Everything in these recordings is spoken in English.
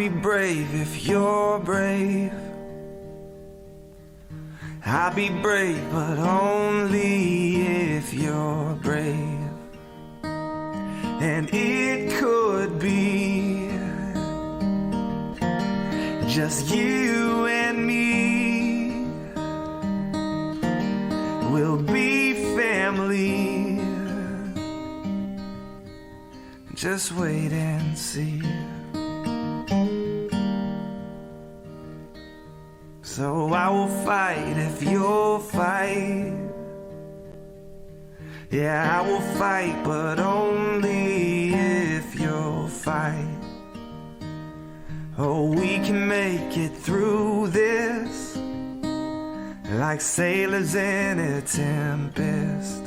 be brave if you're brave. I'll be brave, but only if you're brave. And it could be just you and me. We'll be family. Just wait and see. So I will fight if you'll fight. Yeah, I will fight, but only if you'll fight. Oh, we can make it through this like sailors in a tempest.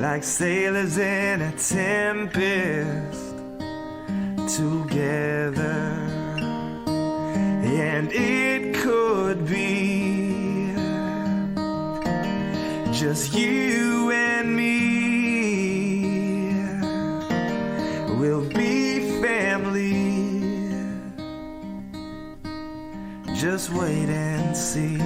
Like sailors in a tempest together. And it could be just you and me. We'll be family. Just wait and see.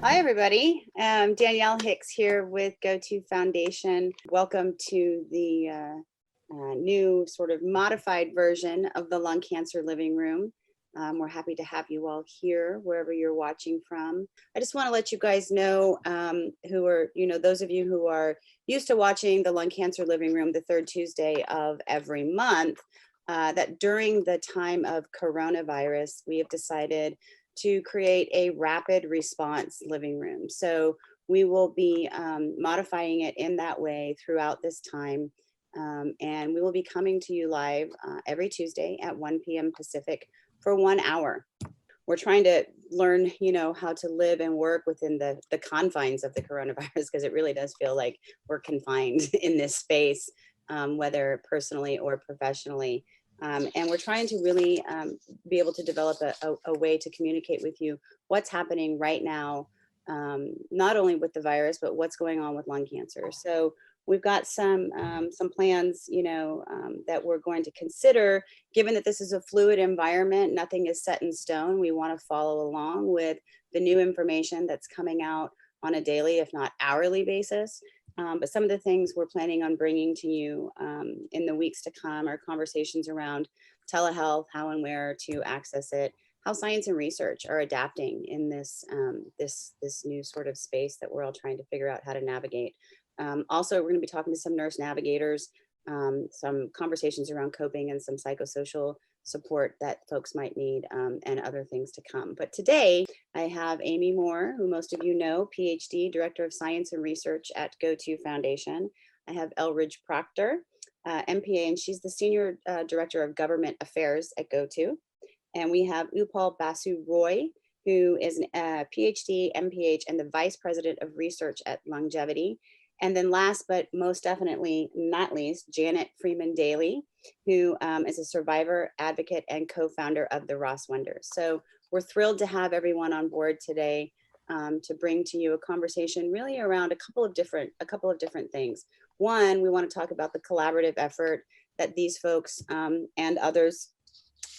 Hi, everybody. Danielle Hicks here with GO2 Foundation. Welcome to the new sort of modified version of the Lung Cancer Living Room. We're happy to have you all here wherever you're watching from. I just want to let you guys know who are, those of you who are used to watching the Lung Cancer Living Room the third Tuesday of every month, that during the time of coronavirus, we have decided to create a rapid response living room. So we will be modifying it in that way throughout this time. And we will be coming to you live every Tuesday at 1 p.m. Pacific for 1 hour. We're trying to learn, how to live and work within the confines of the coronavirus, because it really does feel like we're confined in this space, whether personally or professionally. And we're trying to really be able to develop a way to communicate with you what's happening right now, not only with the virus, but what's going on with lung cancer. So we've got some plans, that we're going to consider, given that this is a fluid environment, nothing is set in stone. We want to follow along with the new information that's coming out on a daily, if not hourly basis. But some of the things we're planning on bringing to you in the weeks to come are conversations around telehealth, how and where to access it, how science and research are adapting in this this new sort of space that we're all trying to figure out how to navigate. Also, we're going to be talking to some nurse navigators, some conversations around coping and some psychosocial support that folks might need, and other things to come. But today I have Amy Moore, who most of you know, PhD, Director of Science and Research at GO2 Foundation. I have Elridge Proctor, MPA, and she's the Senior Director of Government Affairs at GO2. And we have Upal Basu Roy, who is a PhD, MPH, and the Vice President of Research at Lungevity. And then last, but most definitely not least, Janet Freeman-Daily, who is a survivor, advocate, and co-founder of the Ross Wonders. So we're thrilled to have everyone on board today to bring to you a conversation really around a couple of different things. One, we want to talk about the collaborative effort that these folks and others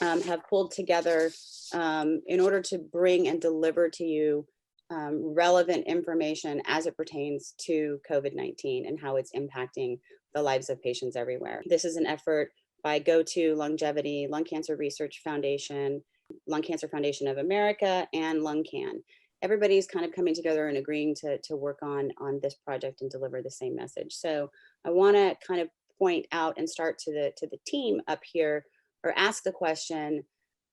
have pulled together in order to bring and deliver to you relevant information as it pertains to COVID-19 and how it's impacting the lives of patients everywhere. This is an effort by GO2, Lungevity, Lung Cancer Research Foundation, Lung Cancer Foundation of America, and LungCan. Everybody's kind of coming together and agreeing to work on this project and deliver the same message. So I want to kind of point out and start to the team up here, or ask the question,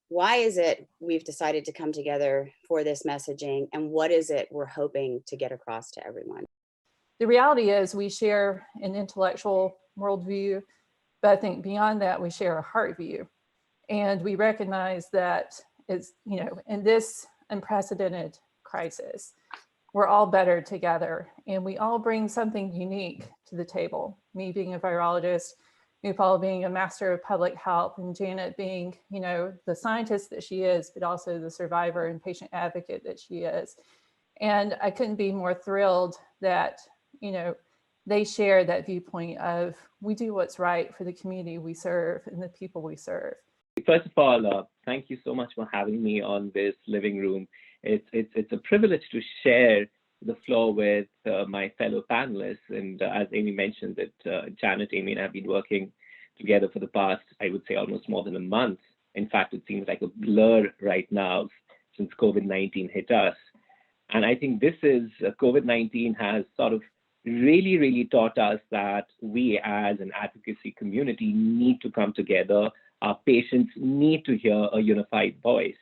why is it we've decided to come together for this messaging, and what is it we're hoping to get across to everyone? The reality is we share an intellectual worldview, but I think beyond that, we share a heart view. And we recognize that it's, in this unprecedented crisis, we're all better together, and we all bring something unique to the table. Me being a virologist, Upal being a master of public health, and Janet being, the scientist that she is, but also the survivor and patient advocate that she is. And I couldn't be more thrilled that, they share that viewpoint of we do what's right for the community we serve and the people we serve. First of all, thank you so much for having me on this living room. It's a privilege to share the floor with my fellow panelists. And as Amy mentioned, that Janet, Amy, and I have been working together for the past, I would say, almost more than a month. In fact, it seems like a blur right now since COVID-19 hit us. And I think this is, COVID-19 has sort of really taught us that we as an advocacy community need to come together. Our patients need to hear a unified voice.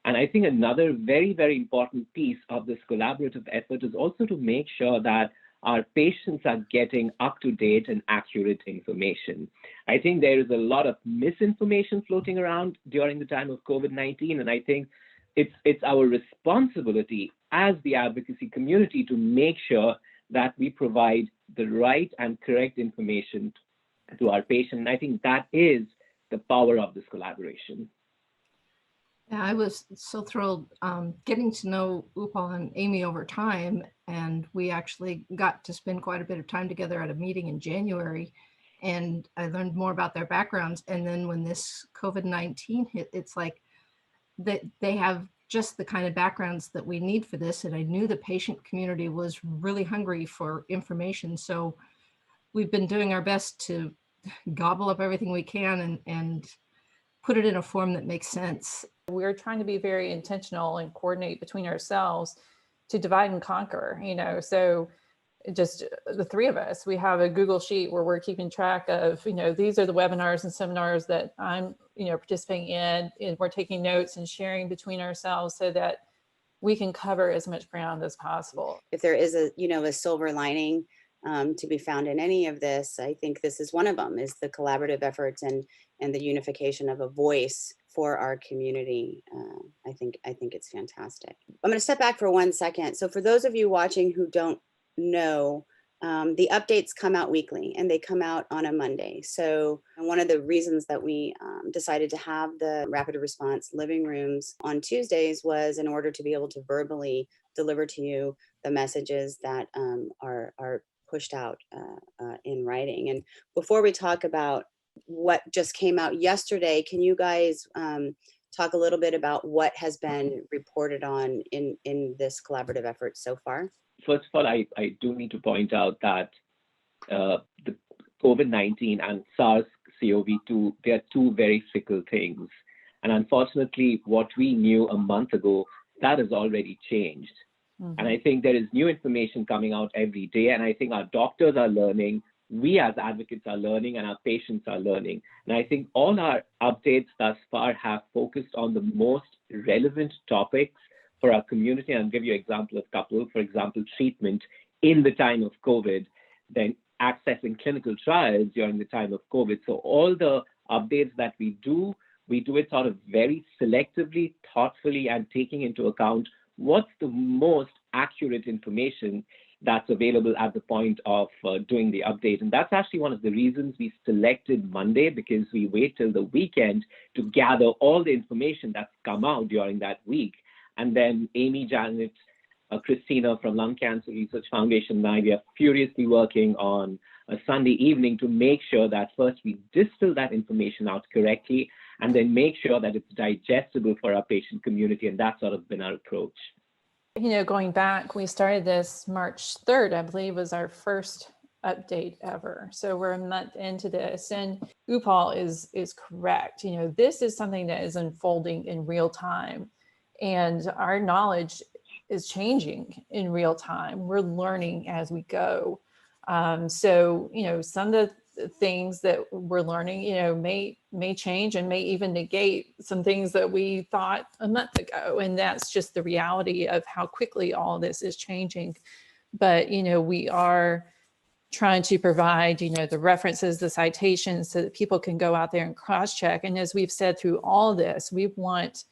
And I think another very important piece of this collaborative effort is also to make sure that our patients are getting up-to-date and accurate information. I think there is a lot of misinformation floating around during the time of COVID-19, and I think it's our responsibility as the advocacy community to make sure that we provide the right and correct information to our patients. And I think that is the power of this collaboration. Yeah, I was so thrilled getting to know Upal and Amy over time, and we actually got to spend quite a bit of time together at a meeting in January, and I learned more about their backgrounds. And then when this COVID-19 hit, it's like that they have just the kind of backgrounds that we need for this. And I knew the patient community was really hungry for information. So we've been doing our best to gobble up everything we can and put it in a form that makes sense. We're trying to be very intentional and coordinate between ourselves to divide and conquer, so just the three of us, we have a Google sheet where we're keeping track of, these are the webinars and seminars that I'm, participating in, and we're taking notes and sharing between ourselves so that we can cover as much ground as possible. If there is a silver lining to be found in any of this, I think this is one of them, is the collaborative efforts and the unification of a voice for our community. I think it's fantastic. I'm going to step back for 1 second. So for those of you watching who don't know, the updates come out weekly and they come out on a Monday. So one of the reasons that we decided to have the rapid response living rooms on Tuesdays was in order to be able to verbally deliver to you the messages that are pushed out in writing. And before we talk about what just came out yesterday, can you guys talk a little bit about what has been reported on in this collaborative effort so far? First of all, I do need to point out that the COVID-19 and SARS-CoV-2, they are two very fickle things. And unfortunately, what we knew a month ago, that has already changed. Mm-hmm. And I think there is new information coming out every day. And I think our doctors are learning, we as advocates are learning, and our patients are learning. And I think all our updates thus far have focused on the most relevant topics for our community. I'll give you an example of a couple. For example, treatment in the time of COVID, then accessing clinical trials during the time of COVID. So all the updates that we do it sort of very selectively, thoughtfully, and taking into account what's the most accurate information that's available at the point of doing the update. And that's actually one of the reasons we selected Monday, because we wait till the weekend to gather all the information that's come out during that week. And then Amy, Janet, Christina from Lung Cancer Research Foundation and I, we are furiously working on a Sunday evening to make sure that first we distill that information out correctly and then make sure that it's digestible for our patient community. And that's sort of been our approach. Going back, we started this March 3rd, I believe, was our first update ever. So we're a month into this, and Upal is correct. This is something that is unfolding in real time. And our knowledge is changing in real time. We're learning as we go. So, some of the things that we're learning, may change and may even negate some things that we thought a month ago. And that's just the reality of how quickly all this is changing. But, we are trying to provide, the references, the citations, so that people can go out there and cross-check. And as we've said through all this, we want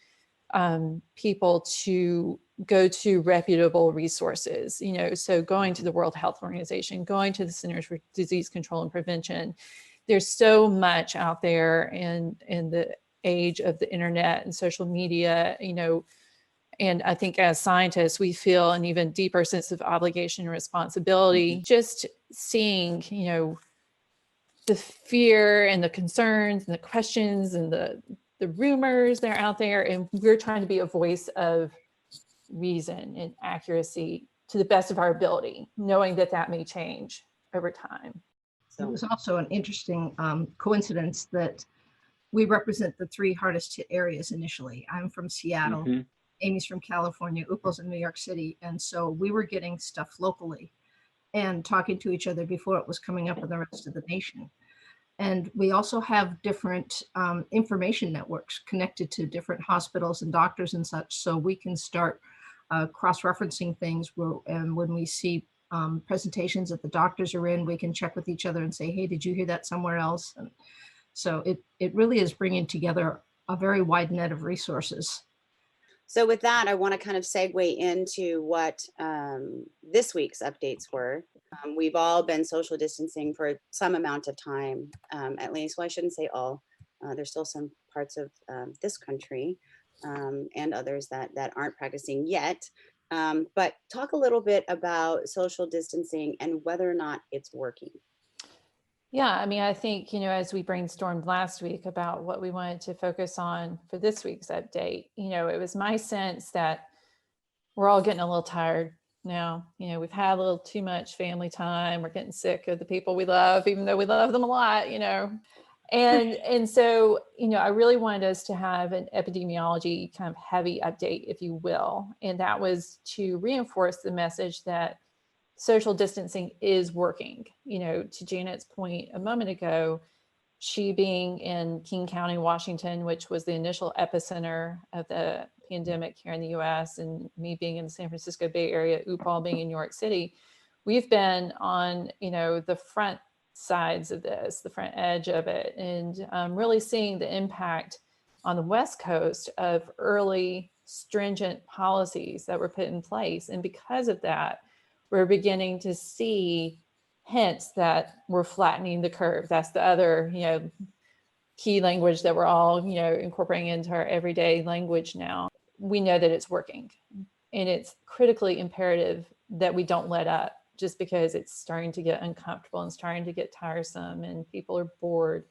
people to go to reputable resources, so going to the World Health Organization, going to the Centers for Disease Control and Prevention. There's so much out there in the age of the internet and social media, And I think as scientists, we feel an even deeper sense of obligation and responsibility, just seeing, the fear and the concerns and the questions and the rumors that are out there. And we're trying to be a voice of reason and accuracy to the best of our ability, knowing that that may change over time. It was also an interesting coincidence that we represent the 3 hardest hit areas initially. I'm from Seattle, Amy's from California, Upal's in New York City. And so we were getting stuff locally and talking to each other before it was coming up in the rest of the nation. And we also have different information networks connected to different hospitals and doctors and such, so we can start cross-referencing things and when we see presentations that the doctors are in, we can check with each other and say, hey, did you hear that somewhere else? And so it really is bringing together a very wide net of resources. So with that, I want to kind of segue into what this week's updates were. We've all been social distancing for some amount of time, at least. Well, I shouldn't say all. There's still some parts of this country and others that aren't practicing yet. But talk a little bit about social distancing and whether or not it's working. Yeah, I mean, I think, as we brainstormed last week about what we wanted to focus on for this week's update, it was my sense that we're all getting a little tired now. We've had a little too much family time. We're getting sick of the people we love, even though we love them a lot, And so, I really wanted us to have an epidemiology kind of heavy update, if you will. And that was to reinforce the message that social distancing is working. To Janet's point a moment ago, she being in King County, Washington, which was the initial epicenter of the pandemic here in the US, and me being in the San Francisco Bay Area, Upal being in New York City, we've been on, the front sides of this, the front edge of it, and really seeing the impact on the West Coast of early stringent policies that were put in place. And because of that, we're beginning to see hints that we're flattening the curve. That's the other, key language that we're all, incorporating into our everyday language now. We know that it's working, and it's critically imperative that we don't let up just because it's starting to get uncomfortable and starting to get tiresome and people are bored.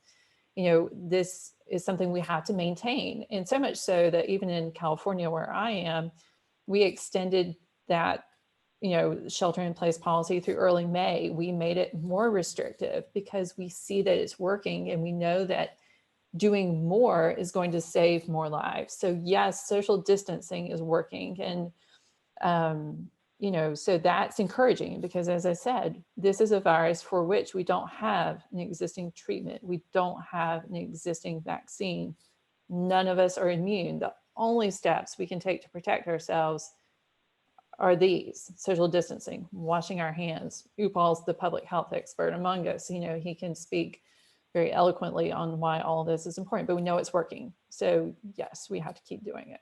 This is something we have to maintain. And so much so that even in California, where I am, we extended that shelter in place policy through early May. We made it more restrictive because we see that it's working, and we know that doing more is going to save more lives. So yes, social distancing is working. And, so that's encouraging because, as I said, this is a virus for which we don't have an existing treatment. We don't have an existing vaccine. None of us are immune. The only steps we can take to protect ourselves are these: social distancing, washing our hands. Upal's the public health expert among us. He can speak very eloquently on why all this is important, but we know it's working. So yes, we have to keep doing it.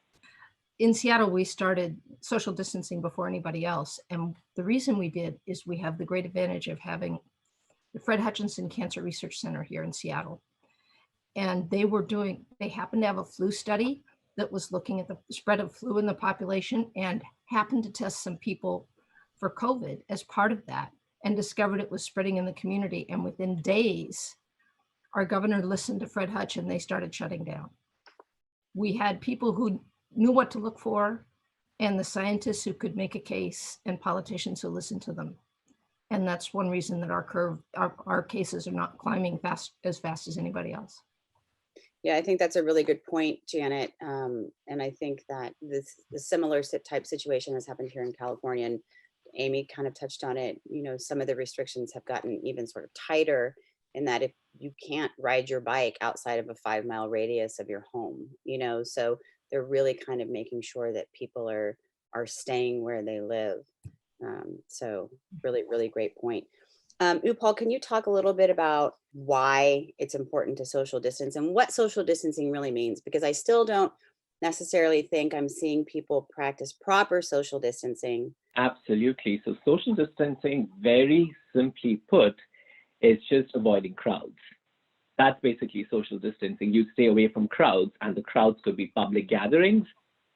In Seattle, we started social distancing before anybody else. And the reason we did is we have the great advantage of having the Fred Hutchinson Cancer Research Center here in Seattle. And they happened to have a flu study that was looking at the spread of flu in the population and happened to test some people for COVID as part of that, and discovered it was spreading in the community. And within days, our governor listened to Fred Hutch and they started shutting down. We had people who knew what to look for, and the scientists who could make a case, and politicians who listened to them. And that's one reason that our cases are not climbing as fast as anybody else. Yeah, I think that's a really good point, Janet. And I think that the similar type situation has happened here in California. And Amy kind of touched on it. Some of the restrictions have gotten even sort of tighter in that if you can't ride your bike outside of a 5-mile radius of your home, so they're really kind of making sure that people are staying where they live. So really, really great point. Upal, can you talk a little bit about why it's important to social distance and what social distancing really means? Because I still don't necessarily think I'm seeing people practice proper social distancing. Absolutely. So social distancing, very simply put, is just avoiding crowds. That's basically social distancing. You stay away from crowds, and the crowds could be public gatherings.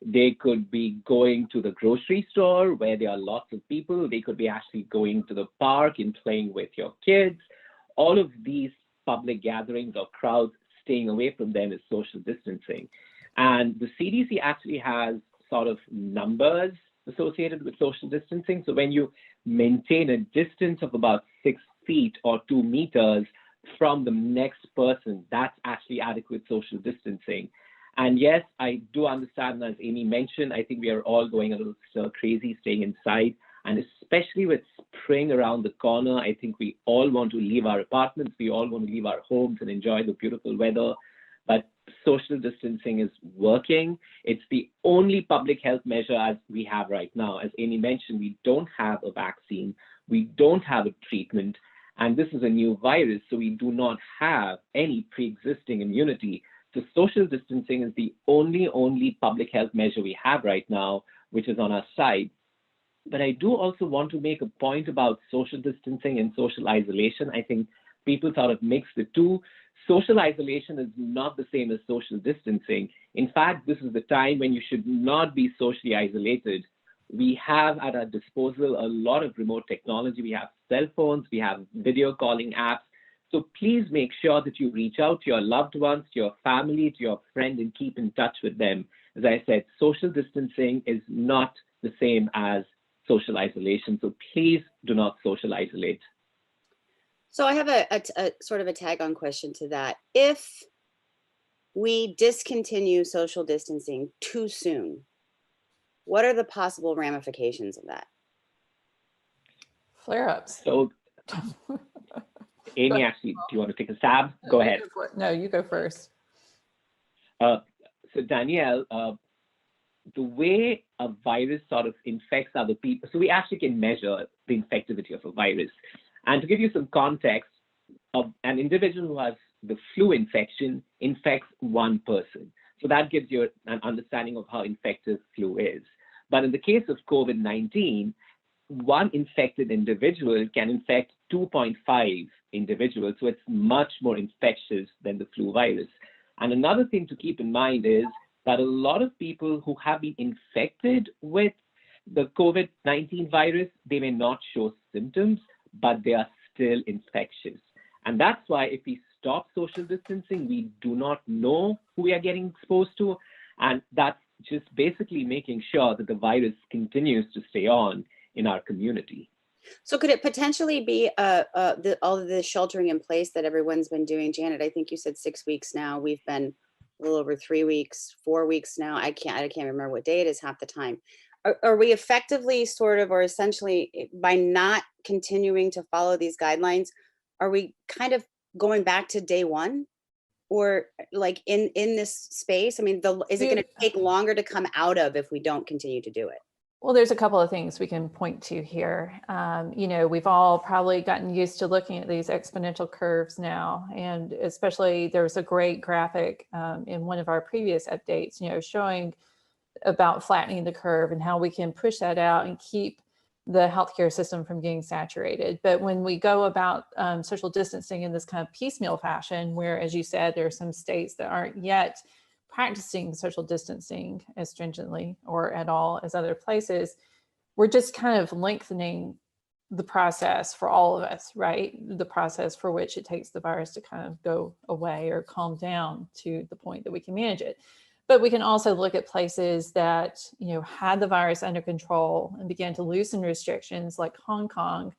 They could be going to the grocery store where there are lots of people. They could be actually going to the park and playing with your kids. All of these public gatherings or crowds, staying away from them is social distancing. And the CDC actually has sort of numbers associated with social distancing. So when you maintain a distance of about 6 feet or 2 meters from the next person, that's actually adequate social distancing. And yes, I do understand, as Amy mentioned, I think we are all going a little crazy staying inside. And especially with spring around the corner, I think we all want to leave our apartments. We all want to leave our homes and enjoy the beautiful weather. But social distancing is working. It's the only public health measure as we have right now. As Amy mentioned, we don't have a vaccine. We don't have a treatment. And this is a new virus, so we do not have any pre-existing immunity. So social distancing is the only public health measure we have right now, which is on our side. But I do also want to make a point about social distancing and social isolation. I think people sort of mix the two. Social isolation is not the same as social distancing. In fact, this is the time when you should not be socially isolated. We have at our disposal a lot of remote technology. We have cell phones, we have video calling apps. So please make sure that you reach out to your loved ones, to your family, to your friend, and keep in touch with them. As I said, social distancing is not the same as social isolation. So please do not social isolate. So I have a sort of a tag-on question to that. If we discontinue social distancing too soon, what are the possible ramifications of that? Flare-ups. So Amy, actually, do you want to take a stab? Go ahead. No, you go first. So Danielle, the way a virus sort of infects other people, so we actually can measure the infectivity of a virus. And to give you some context, an individual who has the flu infection infects one person. So that gives you an understanding of how infective flu is. But in the case of COVID-19, one infected individual can infect 2.5 individuals. So it's much more infectious than the flu virus. And another thing to keep in mind is that a lot of people who have been infected with the COVID-19 virus, they may not show symptoms, but they are still infectious. And that's why if we stop social distancing, we do not know who we are getting exposed to. And that's just basically making sure that the virus continues to stay on in our community. So could it potentially be all of the sheltering in place that everyone's been doing? Janet, I think you said 6 weeks now. We've been a little over 3 weeks, 4 weeks now. I can't remember what day it is half the time. Are we effectively sort of, or essentially, by not continuing to follow these guidelines, are we kind of going back to day one? Or like in this space? I mean, is it going to take longer to come out of if we don't continue to do it? Well, there's a couple of things we can point to here. We've all probably gotten used to looking at these exponential curves now, and especially there was a great graphic in one of our previous updates, showing about flattening the curve and how we can push that out and keep the healthcare system from getting saturated. But when we go about social distancing in this kind of piecemeal fashion, where, as you said, there are some states that aren't yet practicing social distancing as stringently or at all as other places, we're just kind of lengthening the process for all of us, right? The process for which it takes the virus to kind of go away or calm down to the point that we can manage it. But we can also look at places that, had the virus under control and began to loosen restrictions like Hong Kong.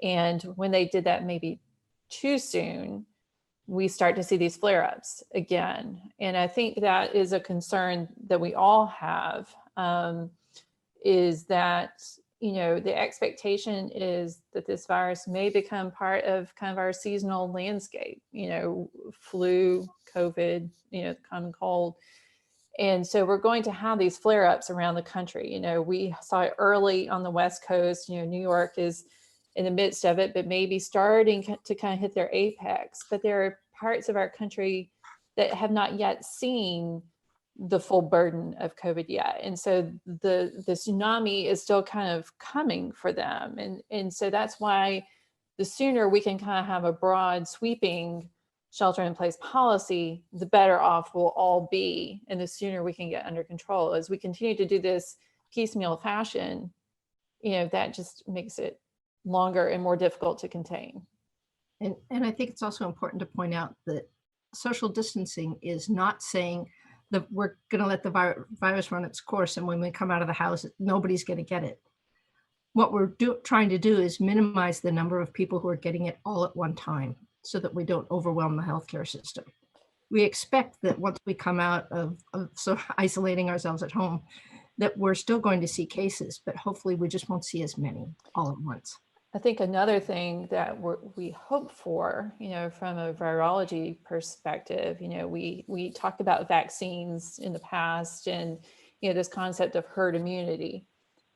And when they did that maybe too soon, we start to see these flare-ups again. And I think that is a concern that we all have, is that, the expectation is that this virus may become part of kind of our seasonal landscape, flu, COVID, common cold. And so we're going to have these flare-ups around the country. We saw it early on the West Coast. New York is in the midst of it, but maybe starting to kind of hit their apex. But there are parts of our country that have not yet seen the full burden of COVID yet. And so the tsunami is still kind of coming for them. And so that's why the sooner we can kind of have a broad sweeping shelter in place policy, the better off we'll all be, and the sooner we can get under control. As we continue to do this piecemeal fashion, that just makes it longer and more difficult to contain. And I think it's also important to point out that social distancing is not saying that we're going to let the virus run its course, and when we come out of the house, nobody's going to get it. What we're trying to do is minimize the number of people who are getting it all at one time so that we don't overwhelm the healthcare system. We expect that once we come out of sort of isolating ourselves at home, that we're still going to see cases, but hopefully we just won't see as many all at once. I think another thing that we hope for, from a virology perspective, we talked about vaccines in the past, and this concept of herd immunity,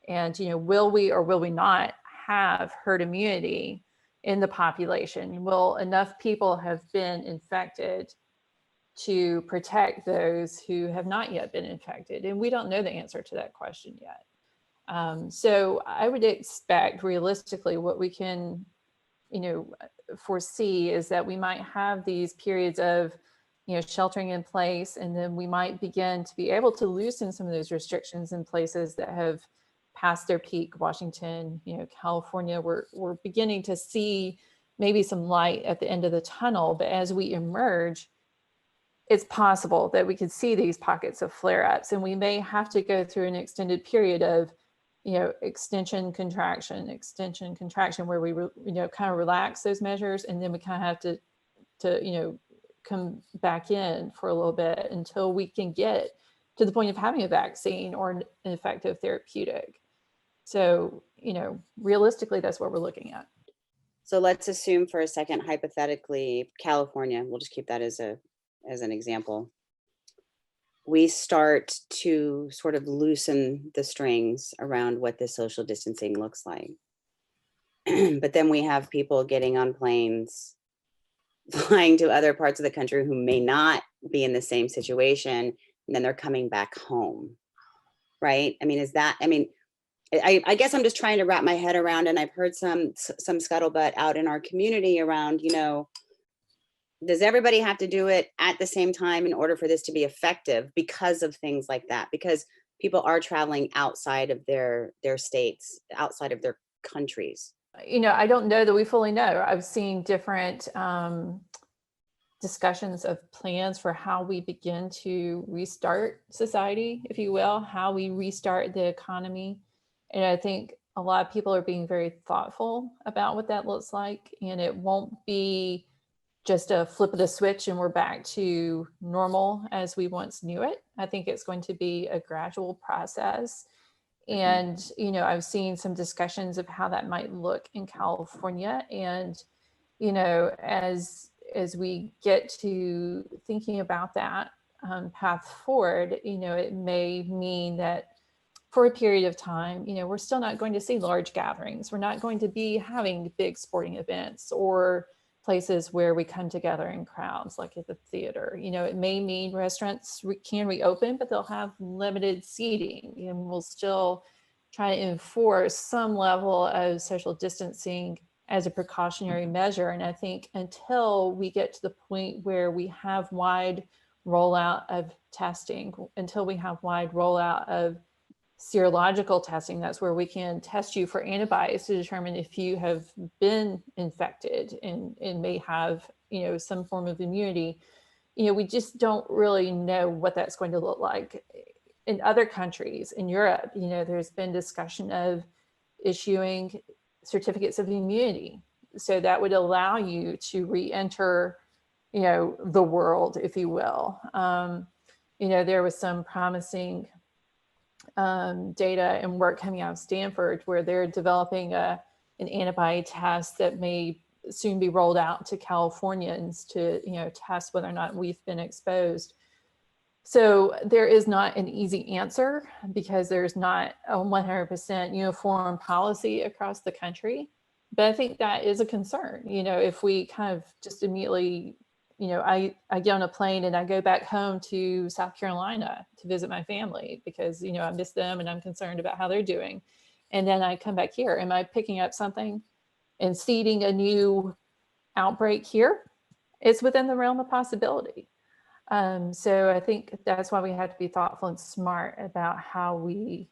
and will we or will we not have herd immunity in the population? Will enough people have been infected to protect those who have not yet been infected? And we don't know the answer to that question yet. So I would expect realistically what we can, foresee is that we might have these periods of, sheltering in place, and then we might begin to be able to loosen some of those restrictions in places that have passed their peak. Washington, California, we're beginning to see maybe some light at the end of the tunnel, but as we emerge, it's possible that we could see these pockets of flare-ups, and we may have to go through an extended period of extension, contraction, where we, kind of relax those measures. And then we kind of have to come back in for a little bit until we can get to the point of having a vaccine or an effective therapeutic. So, realistically, that's what we're looking at. So let's assume for a second, hypothetically, California, we'll just keep that as an example. We start to sort of loosen the strings around what this social distancing looks like. But then we have people getting on planes, flying to other parts of the country who may not be in the same situation, and then they're coming back home, right? I guess I'm just trying to wrap my head around, and I've heard some scuttlebutt out in our community around, does everybody have to do it at the same time in order for this to be effective because of things like that? Because people are traveling outside of their states, outside of their countries. I don't know that we fully know. I've seen different discussions of plans for how we begin to restart society, if you will, how we restart the economy. And I think a lot of people are being very thoughtful about what that looks like. And it won't be just a flip of the switch and we're back to normal as we once knew it. I think it's going to be a gradual process. And, I've seen some discussions of how that might look in California. And, as we get to thinking about that path forward, it may mean that for a period of time, we're still not going to see large gatherings. We're not going to be having big sporting events or places where we come together in crowds like at the theater. It may mean restaurants can reopen, but they'll have limited seating, and we'll still try to enforce some level of social distancing as a precautionary measure. And I think until we get to the point where we have wide rollout of testing, until we have wide rollout of serological testing, that's where we can test you for antibodies to determine if you have been infected and may have, some form of immunity. We just don't really know what that's going to look like. In other countries, in Europe, there's been discussion of issuing certificates of immunity. So that would allow you to re-enter, the world, if you will. There was some promising data and work coming out of Stanford where they're developing an antibody test that may soon be rolled out to Californians to test whether or not we've been exposed. So there is not an easy answer because there's not a 100% uniform policy across the country. But I think that is a concern. If we kind of just immediately, I get on a plane and I go back home to South Carolina to visit my family because, I miss them and I'm concerned about how they're doing. And then I come back here. Am I picking up something and seeding a new outbreak here? it's within the realm of possibility. So I think that's why we have to be thoughtful and smart about how we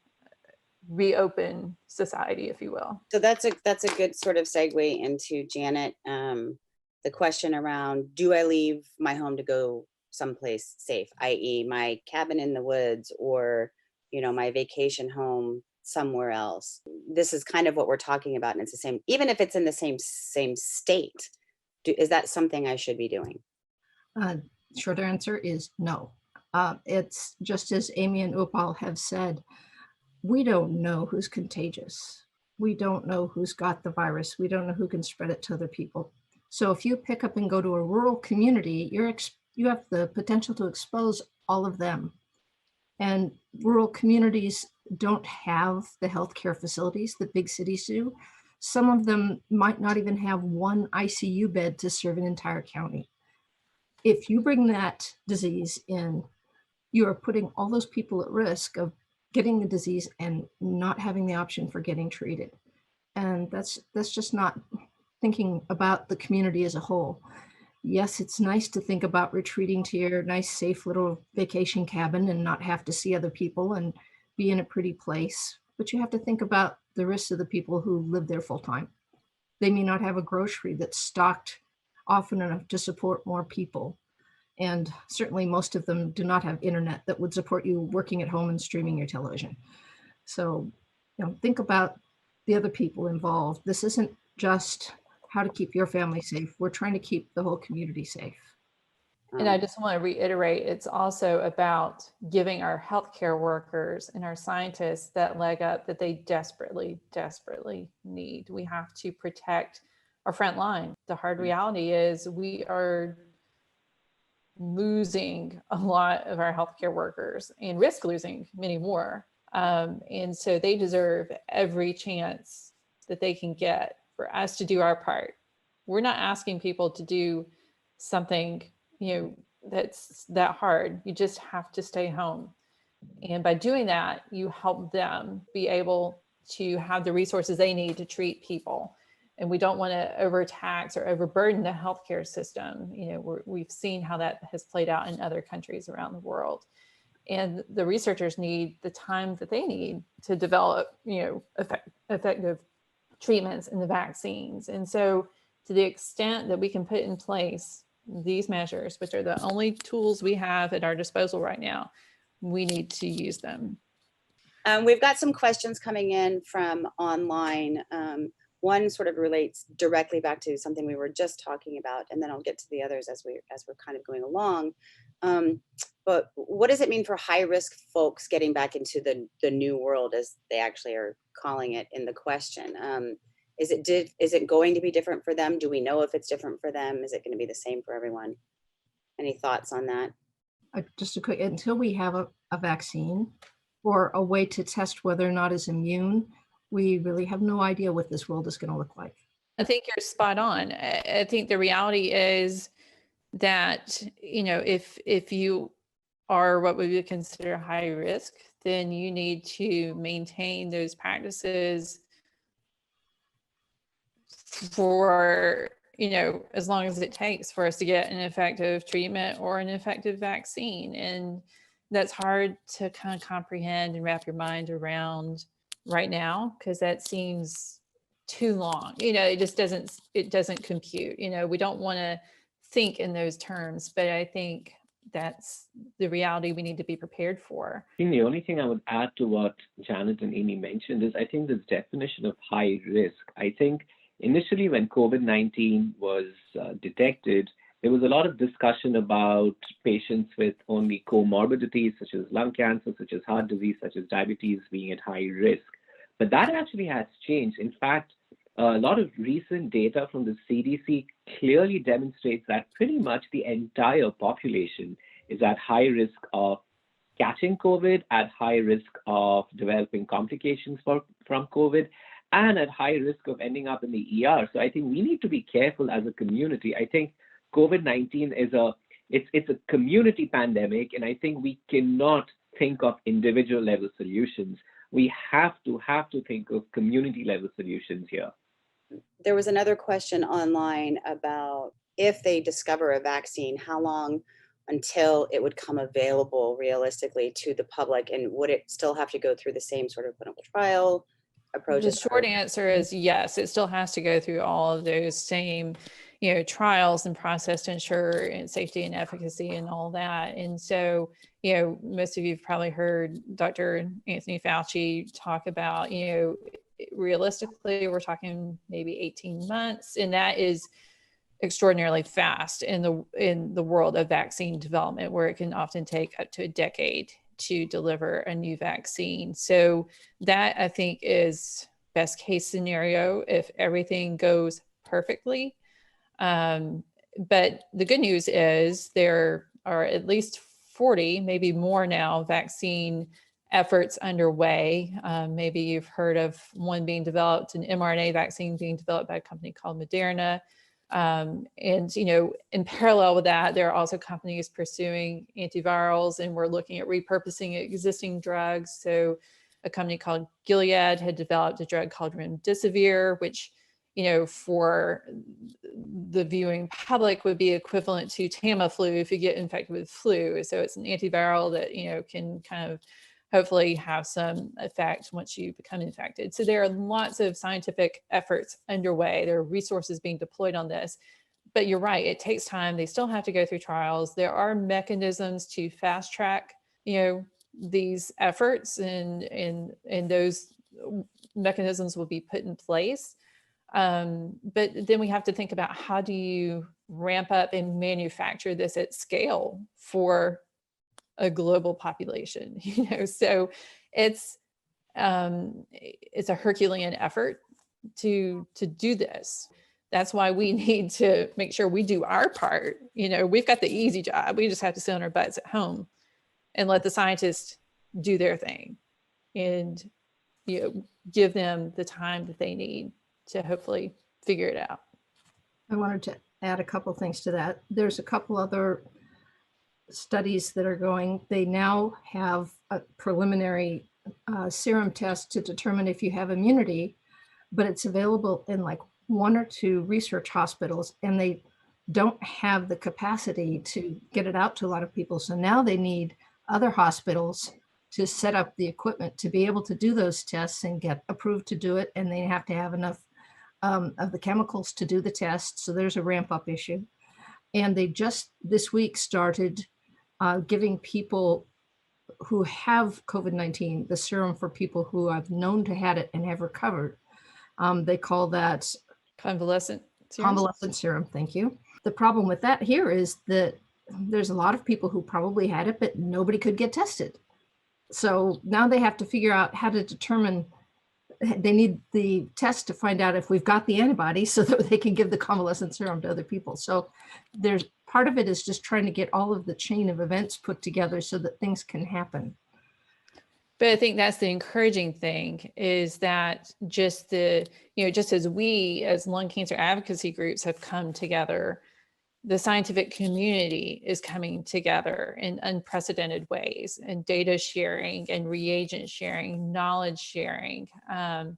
reopen society, if you will. So that's a good sort of segue into Janet. The question around, do I leave my home to go someplace safe, i.e. my cabin in the woods, or, you know, my vacation home somewhere else? This is kind of what we're talking about. And it's the same, even if it's in the same state, is that something I should be doing? Short answer is no. It's just as Amy and Upal have said, we don't know who's contagious. We don't know who's got the virus. We don't know who can spread it to other people. So if you pick up and go to a rural community, you have the potential to expose all of them. And rural communities don't have the healthcare facilities that big cities do. Some of them might not even have one ICU bed to serve an entire county. If you bring that disease in, you are putting all those people at risk of getting the disease and not having the option for getting treated. And that's just not thinking about the community as a whole. Yes, it's nice to think about retreating to your nice, safe little vacation cabin and not have to see other people and be in a pretty place. But you have to think about the risks of the people who live there full time. They may not have a grocery that's stocked often enough to support more people. And certainly most of them do not have internet that would support you working at home and streaming your television. So, you know, think about the other people involved. This isn't just how to keep your family safe. We're trying to keep the whole community safe. And I just want to reiterate, it's also about giving our healthcare workers and our scientists that leg up that they desperately, desperately need. We have to protect our front line. The hard reality is we are losing a lot of our healthcare workers and risk losing many more. And so they deserve every chance that they can get for us to do our part. We're not asking people to do something, you know, that's that hard. You just have to stay home. And by doing that, you help them be able to have the resources they need to treat people. And we don't want to overtax or overburden the healthcare system. You know, we've seen how that has played out in other countries around the world. And the researchers need the time that they need to develop, you know, effective treatments and the vaccines. And so to the extent that we can put in place these measures, which are the only tools we have at our disposal right now, we need to use them. We've got some questions coming in from online. One sort of relates directly back to something we were just talking about, and then I'll get to the others as we're kind of going along. But what does it mean for high risk folks getting back into the new world, as they actually are calling it in the question? Is it going to be different for them? Do we know if it's different for them? Is it going to be the same for everyone? Any thoughts on that? Just a quick, until we have a vaccine or a way to test whether or not it's immune, we really have no idea what this world is going to look like. I think you're spot on. I think the reality is that, you know, if you are what we would consider high risk, then you need to maintain those practices for, you know, as long as it takes for us to get an effective treatment or an effective vaccine. And that's hard to kind of comprehend and wrap your mind around right now, because that seems too long. You know, it doesn't compute. You know, we don't want to think in those terms, but I think that's the reality we need to be prepared for. I think the only thing I would add to what Janet and Amy mentioned is I think this definition of high risk. I think initially when COVID-19 was detected, there was a lot of discussion about patients with only comorbidities such as lung cancer, such as heart disease, such as diabetes being at high risk. But that actually has changed. In fact, a lot of recent data from the CDC clearly demonstrates that pretty much the entire population is at high risk of catching COVID, at high risk of developing complications from COVID, and at high risk of ending up in the ER. So I think we need to be careful as a community. I think COVID-19 is it's a community pandemic, and I think we cannot think of individual level solutions. We have to think of community level solutions here. There was another question online about if they discover a vaccine, how long until it would come available realistically to the public? And would it still have to go through the same sort of clinical trial approach? The short answer is yes, it still has to go through all of those same, trials and process to ensure and safety and efficacy and all that. And so, most of you've probably heard Dr. Anthony Fauci talk about, realistically, we're talking maybe 18 months, and that is extraordinarily fast in the world of vaccine development, where it can often take up to a decade to deliver a new vaccine. So that, I think, is best case scenario if everything goes perfectly. But the good news is there are at least 40, maybe more now, vaccine efforts underway. Maybe you've heard of one being developed, an mRNA vaccine being developed by a company called Moderna. And, in parallel with that, there are also companies pursuing antivirals, and we're looking at repurposing existing drugs. So a company called Gilead had developed a drug called remdesivir, which, for the viewing public would be equivalent to Tamiflu if you get infected with flu. So it's an antiviral that, can kind of hopefully have some effect once you become infected. So there are lots of scientific efforts underway. There are resources being deployed on this, but you're right, it takes time. They still have to go through trials. There are mechanisms to fast track, these efforts, and those mechanisms will be put in place. But then we have to think about, how do you ramp up and manufacture this at scale for a global population? So it's a Herculean effort to do this. That's why we need to make sure we do our part. We've got the easy job. We just have to sit on our butts at home and let the scientists do their thing, and give them the time that they need to hopefully figure it out. I wanted to add a couple things to that. There's a couple other studies that are going. They now have a preliminary serum test to determine if you have immunity, but it's available in like 1 or 2 research hospitals, and they don't have the capacity to get it out to a lot of people. So now they need other hospitals to set up the equipment to be able to do those tests and get approved to do it. And they have to have enough of the chemicals to do the test. So there's a ramp up issue. And they just this week started giving people who have COVID-19 the serum for people who have known to had it and have recovered. They call that Convalescent serum. Thank you. The problem with that here is that there's a lot of people who probably had it, but nobody could get tested. So now they have to figure out how to determine, they need the test to find out if we've got the antibody so that they can give the convalescent serum to other people. So there's part of it is just trying to get all of the chain of events put together so that things can happen. But I think that's the encouraging thing, is that just as we as lung cancer advocacy groups have come together, the scientific community is coming together in unprecedented ways, and data sharing and reagent sharing, knowledge sharing. My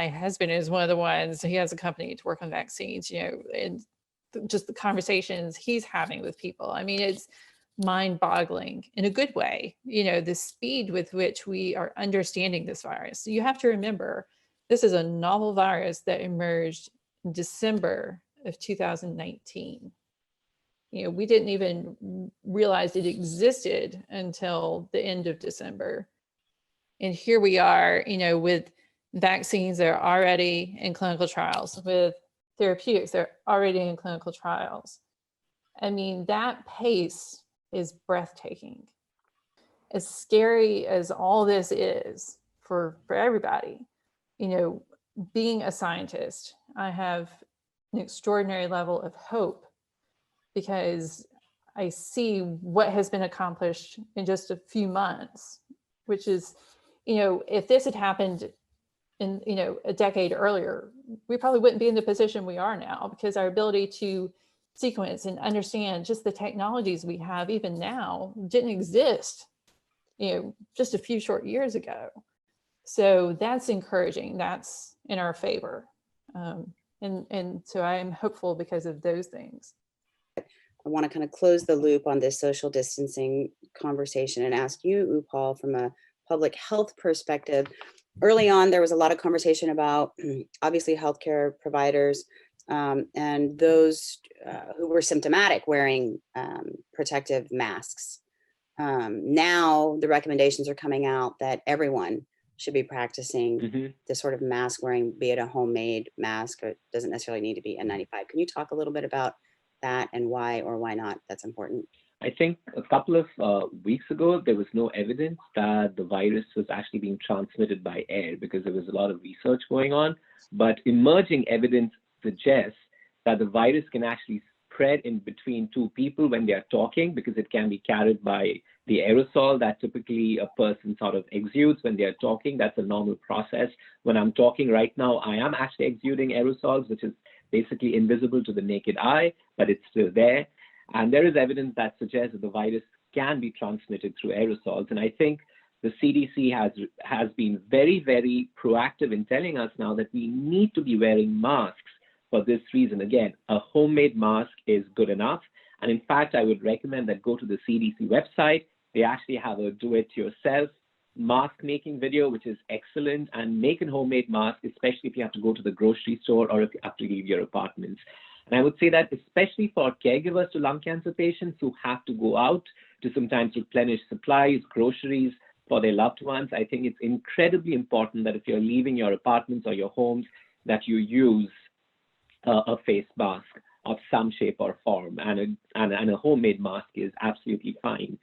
husband is one of the ones, he has a company to work on vaccines, and just the conversations he's having with people. I mean, it's mind-boggling in a good way, the speed with which we are understanding this virus. So you have to remember, this is a novel virus that emerged in December of 2019. We didn't even realize it existed until the end of December. And here we are, with vaccines that are already in clinical trials, with therapeutics that are already in clinical trials. I mean, that pace is breathtaking. As scary as all this is for everybody, being a scientist, I have an extraordinary level of hope, because I see what has been accomplished in just a few months, which is, if this had happened in, a decade earlier, we probably wouldn't be in the position we are now, because our ability to sequence and understand just the technologies we have even now didn't exist, just a few short years ago. So that's encouraging. That's in our favor. And so I am hopeful because of those things. I want to kind of close the loop on this social distancing conversation and ask you, Upal, from a public health perspective. Early on, there was a lot of conversation about obviously healthcare providers and those who were symptomatic wearing protective masks. Now the recommendations are coming out that everyone should be practicing this sort of mask wearing, be it a homemade mask, or it doesn't necessarily need to be N95. Can you talk a little bit about that and why or why not that's important? I think a couple of weeks ago, there was no evidence that the virus was actually being transmitted by air because there was a lot of research going on. But emerging evidence suggests that the virus can actually spread in between two people when they are talking, because it can be carried by the aerosol that typically a person sort of exudes when they are talking. That's a normal process. When I'm talking right now, I am actually exuding aerosols, which is basically invisible to the naked eye, but it's still there. And there is evidence that suggests that the virus can be transmitted through aerosols. And I think the CDC has been very, very proactive in telling us now that we need to be wearing masks for this reason. Again, a homemade mask is good enough. And in fact, I would recommend that go to the CDC website. They actually have a do-it-yourself mask making video, which is excellent, and make a homemade mask, especially if you have to go to the grocery store or if you have to leave your apartments. And I would say that especially for caregivers to lung cancer patients who have to go out to sometimes replenish supplies, groceries for their loved ones, I think it's incredibly important that if you're leaving your apartments or your homes, that you use a face mask of some shape or form, and a homemade mask is absolutely fine.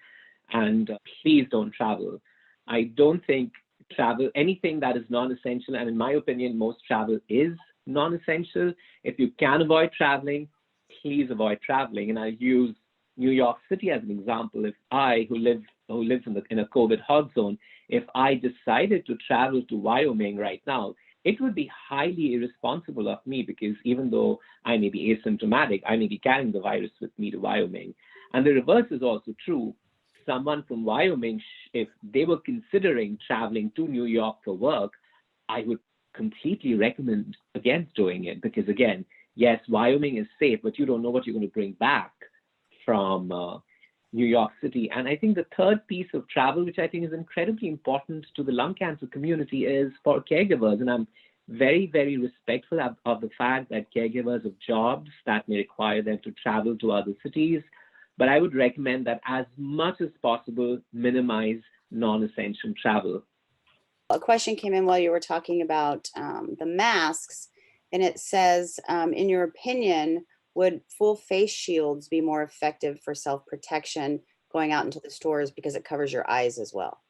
And please don't travel. I don't think travel, anything that is non-essential, and in my opinion, most travel is non-essential. If you can avoid traveling, please avoid traveling. And I use New York City as an example. If I, who lives in a COVID hot zone, if I decided to travel to Wyoming right now, it would be highly irresponsible of me, because even though I may be asymptomatic, I may be carrying the virus with me to Wyoming. And the reverse is also true. Someone from Wyoming, if they were considering traveling to New York for work, I would completely recommend against doing it, because again, yes, Wyoming is safe, but you don't know what you're going to bring back from New York City. And I think the third piece of travel, which I think is incredibly important to the lung cancer community, is for caregivers. And I'm very, very respectful of the fact that caregivers of jobs that may require them to travel to other cities, but I would recommend that as much as possible, minimize non-essential travel. A question came in while you were talking about the masks, and it says, in your opinion, would full face shields be more effective for self-protection going out into the stores because it covers your eyes as well?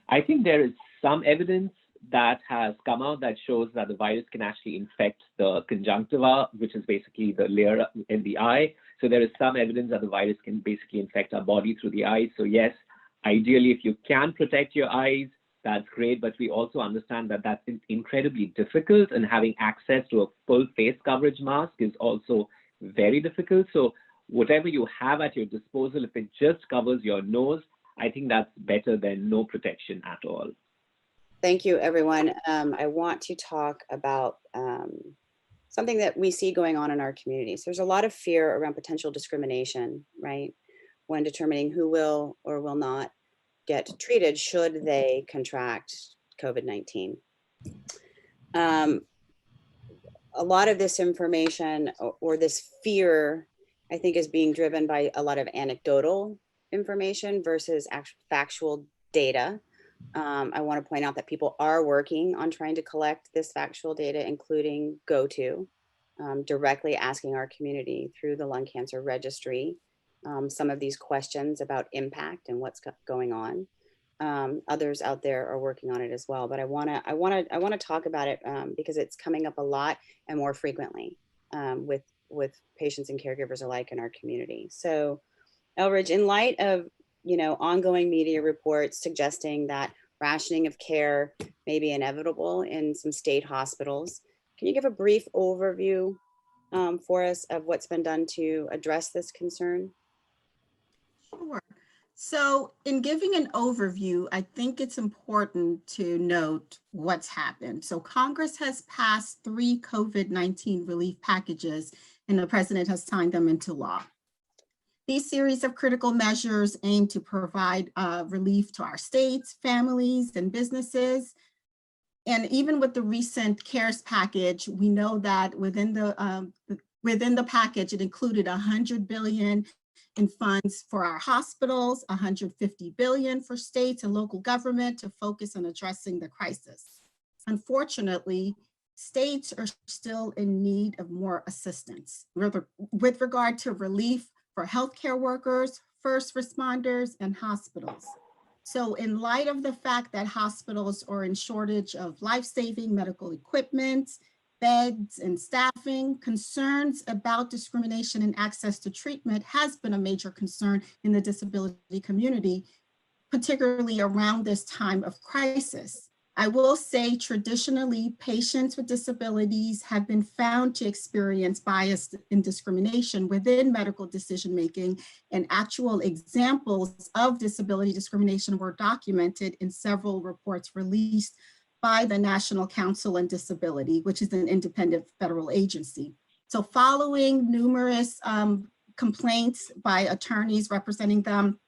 I think there is some evidence that has come out that shows that the virus can actually infect the conjunctiva, which is basically the layer in the eye. So there is some evidence that the virus can basically infect our body through the eyes. So yes, ideally, if you can protect your eyes, that's great. But we also understand that that's incredibly difficult, and having access to a full face coverage mask is also very difficult. So whatever you have at your disposal, if it just covers your nose, I think that's better than no protection at all. Thank you, everyone. I want to talk about something that we see going on in our communities. There's a lot of fear around potential discrimination, right? When determining who will or will not get treated should they contract COVID-19. A lot of this information or this fear, I think, is being driven by a lot of anecdotal information versus actual factual data. I want to point out that people are working on trying to collect this factual data, including GO2, directly asking our community through the lung cancer registry some of these questions about impact and what's going on. Others out there are working on it as well, but I want to talk about it because it's coming up a lot and more frequently with patients and caregivers alike in our community. So, Elridge, in light of ongoing media reports suggesting that rationing of care may be inevitable in some state hospitals, can you give a brief overview for us of what's been done to address this concern? Sure. So in giving an overview, I think it's important to note what's happened. So Congress has passed 3 COVID-19 relief packages, and the president has signed them into law. These series of critical measures aim to provide relief to our states, families, and businesses. And even with the recent CARES package, we know that within the package, it included $100 billion in funds for our hospitals, $150 billion for states and local government to focus on addressing the crisis. Unfortunately, states are still in need of more assistance with regard to relief for healthcare workers, first responders, and hospitals. So in light of the fact that hospitals are in shortage of life-saving medical equipment, beds, and staffing, concerns about discrimination and access to treatment has been a major concern in the disability community, particularly around this time of crisis. I will say traditionally, patients with disabilities have been found to experience bias and discrimination within medical decision-making, and actual examples of disability discrimination were documented in several reports released by the National Council on Disability, which is an independent federal agency. So following numerous complaints by attorneys representing them,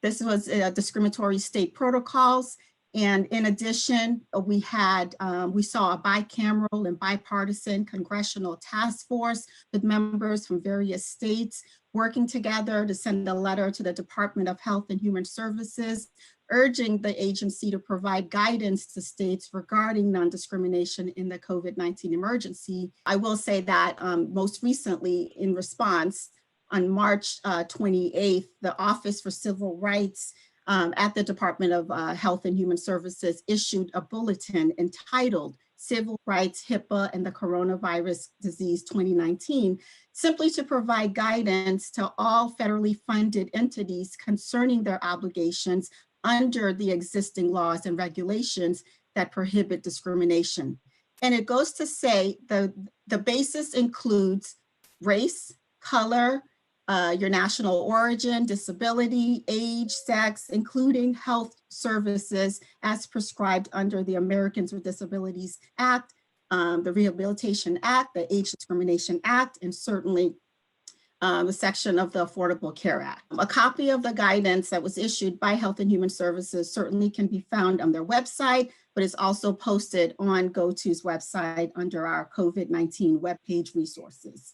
this was discriminatory state protocols. And in addition, we saw a bicameral and bipartisan congressional task force with members from various states working together to send a letter to the Department of Health and Human Services, urging the agency to provide guidance to states regarding non-discrimination in the COVID-19 emergency. I will say that most recently, in response, on March 28th, the Office for Civil Rights at the Department of Health and Human Services issued a bulletin entitled Civil Rights, HIPAA, and the Coronavirus Disease 2019, simply to provide guidance to all federally funded entities concerning their obligations under the existing laws and regulations that prohibit discrimination. And it goes to say the basis includes race, color, your national origin, disability, age, sex, including health services as prescribed under the Americans with Disabilities Act, the Rehabilitation Act, the Age Discrimination Act, and certainly the section of the Affordable Care Act. A copy of the guidance that was issued by Health and Human Services certainly can be found on their website, but it's also posted on GO2's website under our COVID-19 webpage resources.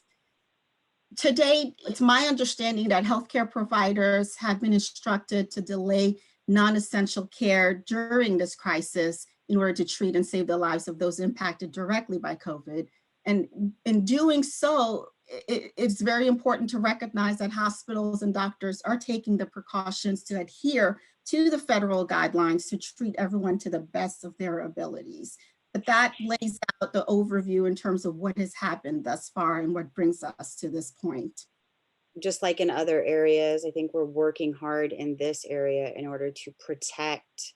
To date, it's my understanding that healthcare providers have been instructed to delay non-essential care during this crisis in order to treat and save the lives of those impacted directly by COVID. And in doing so, it's very important to recognize that hospitals and doctors are taking the precautions to adhere to the federal guidelines to treat everyone to the best of their abilities. But that lays out the overview in terms of what has happened thus far and what brings us to this point. Just like in other areas, I think we're working hard in this area in order to protect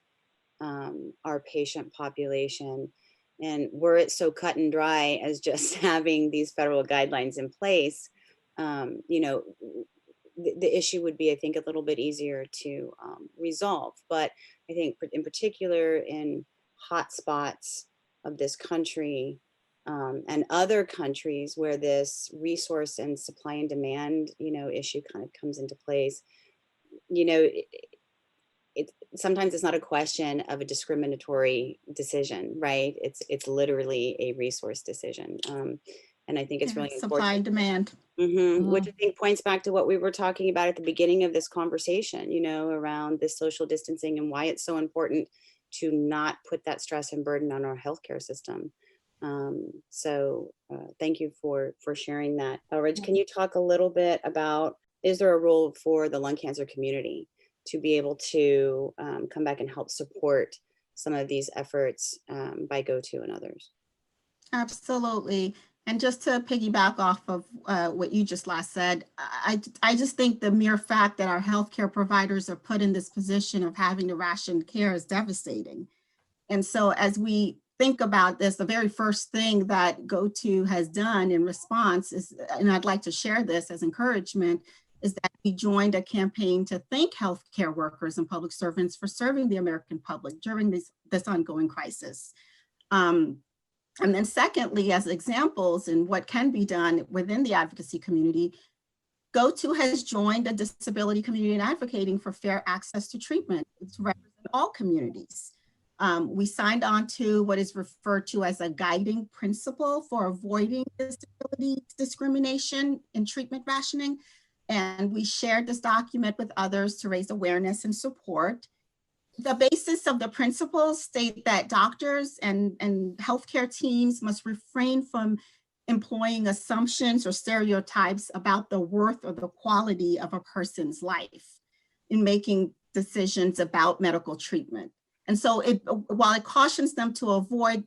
our patient population. And were it so cut and dry as just having these federal guidelines in place, you know, the issue would be, I think, a little bit easier to resolve. But I think in particular in hot spots of this country and other countries where this resource and supply and demand, you know, issue kind of comes into place, you know, sometimes it's not a question of a discriminatory decision, right? It's literally a resource decision. And I think it's really important. Supply and demand. Which I think points back to what we were talking about at the beginning of this conversation, you know, around this social distancing and why it's so important to not put that stress and burden on our healthcare system. So thank you for sharing that. Elridge, can you talk a little bit about, is there a role for the lung cancer community to be able to come back and help support some of these efforts by GO2 and others? Absolutely. And just to piggyback off of what you just last said, I just think the mere fact that our healthcare providers are put in this position of having to ration care is devastating. And so as we think about this, the very first thing that GO2 has done in response is, and I'd like to share this as encouragement, is that we joined a campaign to thank healthcare workers and public servants for serving the American public during this ongoing crisis. And then secondly, as examples in what can be done within the advocacy community, GO2 has joined a disability community in advocating for fair access to treatment to represent all communities. We signed on to what is referred to as a guiding principle for avoiding disability discrimination in treatment rationing. And we shared this document with others to raise awareness and support. The basis of the principles state that doctors and healthcare teams must refrain from employing assumptions or stereotypes about the worth or the quality of a person's life in making decisions about medical treatment. And so while it cautions them to avoid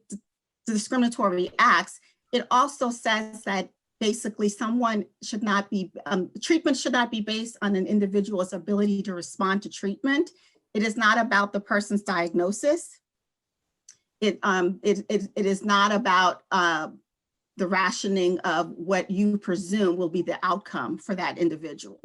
discriminatory acts, it also says that basically treatment should not be based on an individual's ability to respond to treatment. It is not about the person's diagnosis. It is not about the rationing of what you presume will be the outcome for that individual.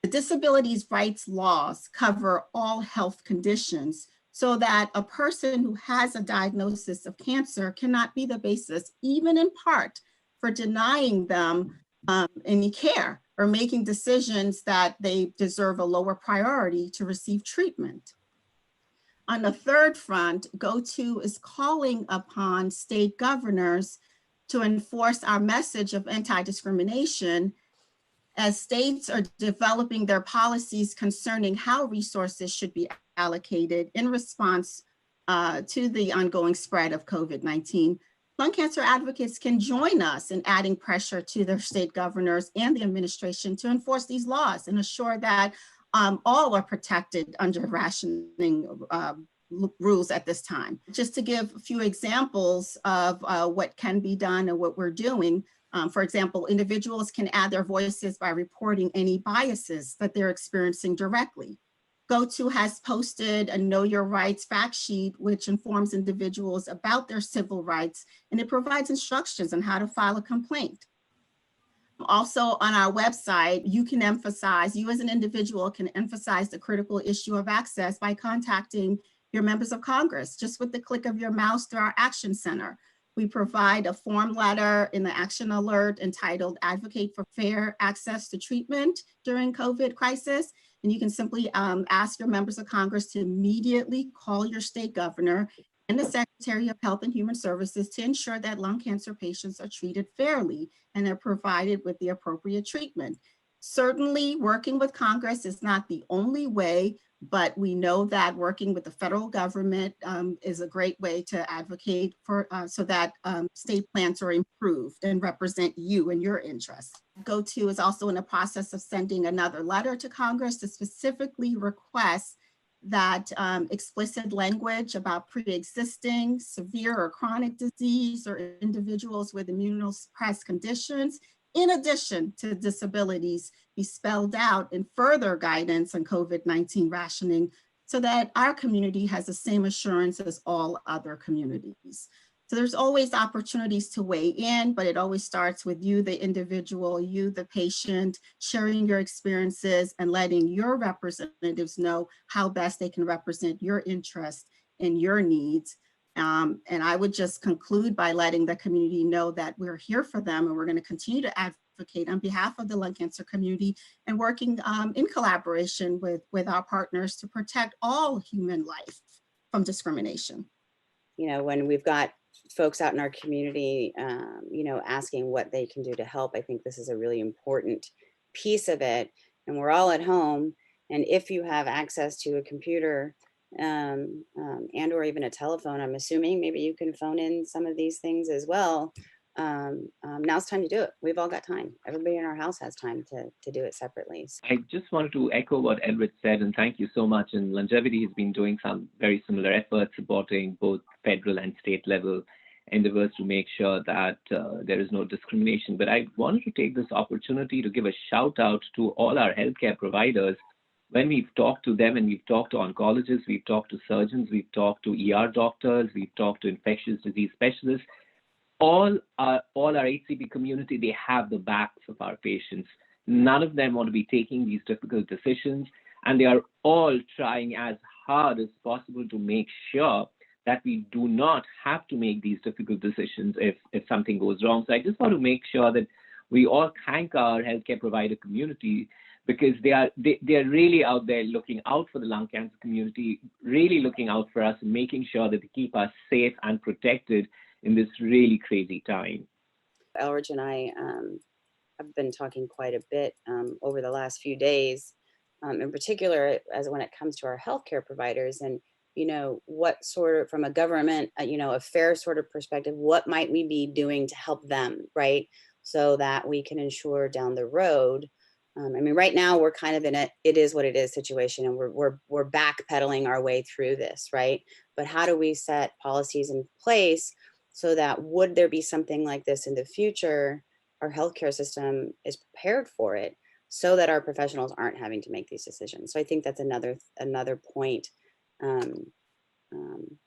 The disabilities rights laws cover all health conditions so that a person who has a diagnosis of cancer cannot be the basis, even in part, for denying them any care or making decisions that they deserve a lower priority to receive treatment. On the third front, GO2 is calling upon state governors to enforce our message of anti-discrimination as states are developing their policies concerning how resources should be allocated in response to the ongoing spread of COVID-19. Lung cancer advocates can join us in adding pressure to their state governors and the administration to enforce these laws and assure that all are protected under rationing rules at this time. Just to give a few examples of what can be done and what we're doing. For example, individuals can add their voices by reporting any biases that they're experiencing directly. GO2 has posted a Know Your Rights fact sheet, which informs individuals about their civil rights, and it provides instructions on how to file a complaint. Also on our website, you as an individual can emphasize the critical issue of access by contacting your members of Congress, just with the click of your mouse through our Action Center. We provide a form letter in the action alert entitled Advocate for Fair Access to Treatment During COVID Crisis. And you can simply ask your members of Congress to immediately call your state governor and the Secretary of Health and Human Services to ensure that lung cancer patients are treated fairly and are provided with the appropriate treatment. Certainly, working with Congress is not the only way, but we know that working with the federal government is a great way to advocate for so that state plans are improved and represent you and your interests. GO2 is also in the process of sending another letter to Congress to specifically request that explicit language about pre-existing severe or chronic disease or individuals with immunosuppressed conditions, in addition to disabilities, be spelled out in further guidance on COVID-19 rationing so that our community has the same assurance as all other communities. So there's always opportunities to weigh in, but it always starts with you, the individual, you, the patient, sharing your experiences and letting your representatives know how best they can represent your interest and your needs. And I would just conclude by letting the community know that we're here for them and we're going to continue to advocate on behalf of the lung cancer community and working in collaboration with our partners to protect all human life from discrimination. You know, when we've got folks out in our community, you know, asking what they can do to help, I think this is a really important piece of it. And we're all at home. And if you have access to a computer and or even a telephone, I'm assuming maybe you can phone in some of these things as well. Now's time to do it. We've all got time. Everybody in our house has time to do it separately. I just wanted to echo what Elridge said, and thank you so much. And Lungevity has been doing some very similar efforts, supporting both federal and state level endeavors to make sure that there is no discrimination. But I wanted to take this opportunity to give a shout out to all our healthcare providers. When we've talked to them and we've talked to oncologists, we've talked to surgeons, we've talked to ER doctors, we've talked to infectious disease specialists, all our HCP community, they have the backs of our patients. none of them want to be taking these difficult decisions, and they are all trying as hard as possible to make sure that we do not have to make these difficult decisions if something goes wrong. So I just want to make sure that we all thank our healthcare provider community, because they are really out there looking out for the lung cancer community, really looking out for us and making sure that they keep us safe and protected in this really crazy time. Elridge and I have been talking quite a bit over the last few days, in particular as when it comes to our healthcare providers, and what sort of, from a government, a fair sort of perspective, what might we be doing to help them, right? So that we can ensure down the road. Right now we're kind of in it is what it is situation, and we're backpedaling our way through this, right? But how do we set policies in place so that would there be something like this in the future, our healthcare system is prepared for it, so that our professionals aren't having to make these decisions. So I think that's another point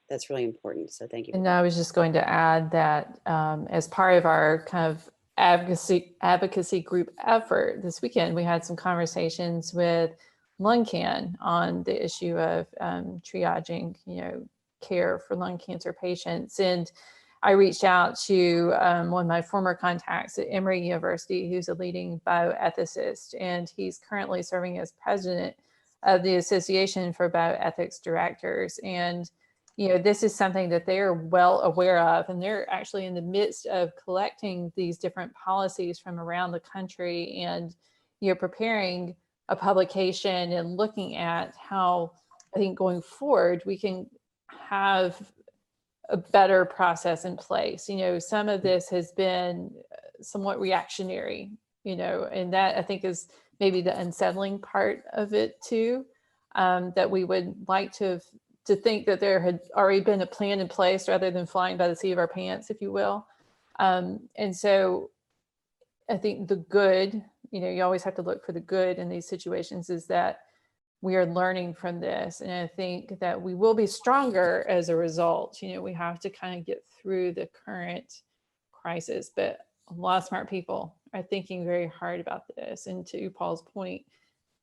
that's really important. So thank you. And I was just going to add that as part of our kind of advocacy group effort this weekend, we had some conversations with LungCan on the issue of triaging, care for lung cancer patients. And I reached out to one of my former contacts at Emory University, who's a leading bioethicist, and he's currently serving as president of the Association for Bioethics Directors. And this is something that they are well aware of, and they're actually in the midst of collecting these different policies from around the country and, preparing a publication and looking at how, I think going forward, we can have a better process in place. Some of this has been somewhat reactionary, and that I think is maybe the unsettling part of it too, that we would like to think that there had already been a plan in place rather than flying by the seat of our pants, if you will. And so I think the good, you always have to look for the good in these situations, is that we are learning from this. And I think that we will be stronger as a result. We have to kind of get through the current crisis, but a lot of smart people are thinking very hard about this. And to Paul's point,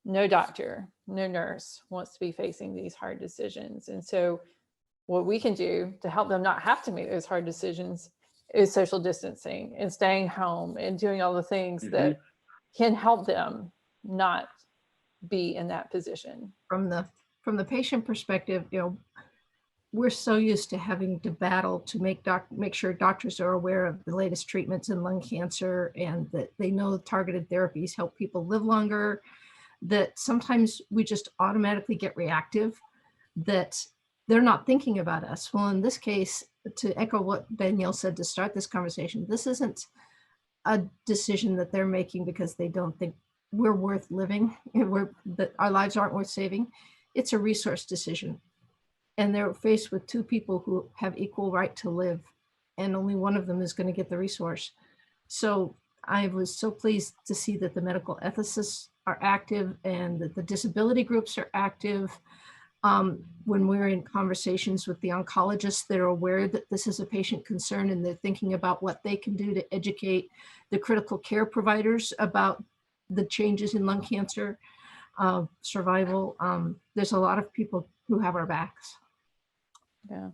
no doctor, no nurse wants to be facing these hard decisions. And so what we can do to help them not have to make those hard decisions is social distancing and staying home and doing all the things that can help them not be in that position. From the patient perspective, we're so used to having to battle to make sure doctors are aware of the latest treatments in lung cancer and that they know targeted therapies help people live longer, that sometimes we just automatically get reactive, that they're not thinking about us. Well, in this case, to echo what Danielle said to start this conversation, this isn't a decision that they're making because they don't think we're worth living, that our lives aren't worth saving. It's a resource decision. And they're faced with two people who have equal right to live, and only one of them is going to get the resource. So I was so pleased to see that the medical ethicists are active and that the disability groups are active. When we're in conversations with the oncologists, they're aware that this is a patient concern and they're thinking about what they can do to educate the critical care providers about the changes in lung cancer survival. There's a lot of people who have our backs. Yeah,